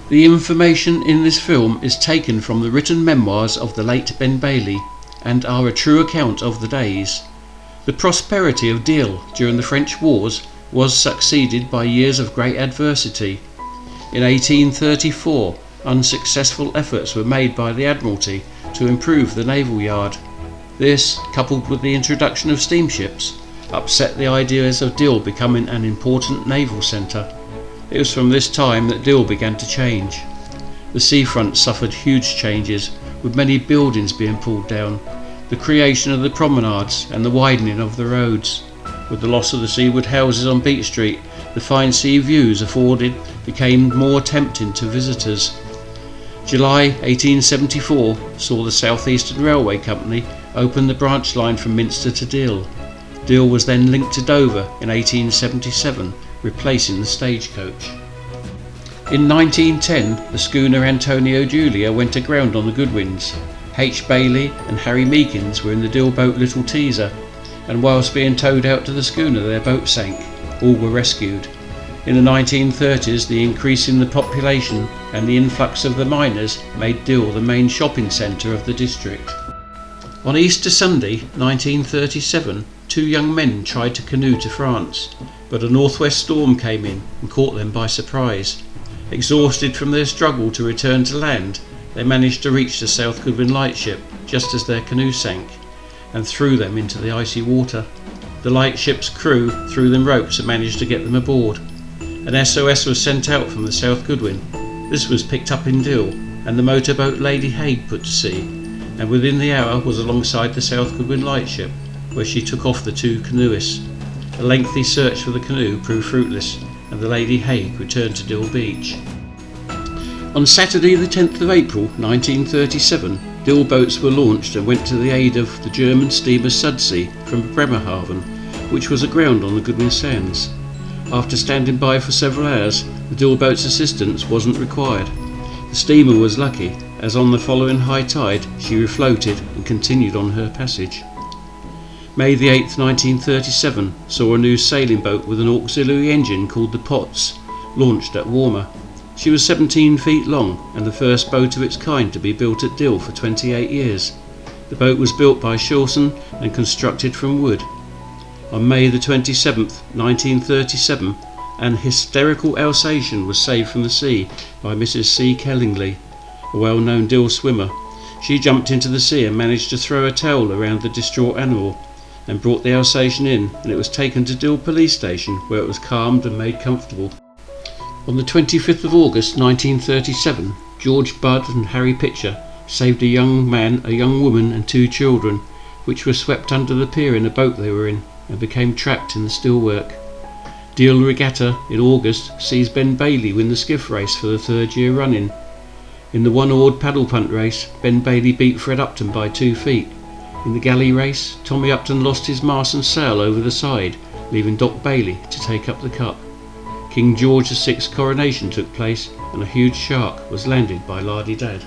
The information in this film is taken from the written memoirs of the late Ben Bailey and are a true account of the days. The prosperity of Deal during the French wars was succeeded by years of great adversity. In 1834, unsuccessful efforts were made by the Admiralty to improve the naval yard. This, coupled with the introduction of steamships, upset the ideas of Deal becoming an important naval centre. It was from this time that Deal began to change. The seafront suffered huge changes, with many buildings being pulled down, the creation of the promenades and the widening of the roads. With the loss of the seaward houses on Beach Street, the fine sea views afforded became more tempting to visitors. July 1874 saw the South Eastern Railway Company open the branch line from Minster to Deal. Deal was then linked to Dover in 1877, replacing the stagecoach. In 1910, the schooner Antonio Julia went aground on the Goodwins. H. Bailey and Harry Meekins were in the Deal boat Little Teaser, and whilst being towed out to the schooner their boat sank. All were rescued. In the 1930s, the increase in the population and the influx of the miners made Deal the main shopping centre of the district. On Easter Sunday 1937, two young men tried to canoe to France, but a northwest storm came in and caught them by surprise. Exhausted from their struggle to return to land, they managed to reach the South Goodwin lightship just as their canoe sank and threw them into the icy water. The lightship's crew threw them ropes and managed to get them aboard. An SOS was sent out from the South Goodwin. This was picked up in Deal and the motorboat Lady Hague put to sea, and within the hour was alongside the South Goodwin lightship, where she took off the two canoeists. A lengthy search for the canoe proved fruitless, and the Lady Hague returned to Deal Beach. On Saturday the 10th of April 1937, Deal boats were launched and went to the aid of the German steamer Sudsey from Bremerhaven, which was aground on the Goodwin Sands. After standing by for several hours, the Deal boat's assistance wasn't required. The steamer was lucky, as on the following high tide she refloated and continued on her passage. May the 8th 1937 saw a new sailing boat with an auxiliary engine called the Potts launched at Walmer. She was 17 feet long and the first boat of its kind to be built at Deal for 28 years. The boat was built by Shawson and constructed from wood. On May the 27th 1937, an hysterical Alsatian was saved from the sea by Mrs. C. Kellingly, a well-known Deal swimmer. She jumped into the sea and managed to throw a towel around the distraught animal and brought the Alsatian in, and it was taken to Deal police station where it was calmed and made comfortable. On the 25th of August 1937, George Budd and Harry Pitcher saved a young man, a young woman and two children, which were swept under the pier in a boat they were in and became trapped in the steelwork. Deal Regatta in August sees Ben Bailey win the skiff race for the third year running. In the one-oared paddle punt race, Ben Bailey beat Fred Upton by 2 feet. In the galley race, Tommy Upton lost his mast and sail over the side, leaving Doc Bailey to take up the cup. King George VI's coronation took place and a huge shark was landed by Lardy Dad.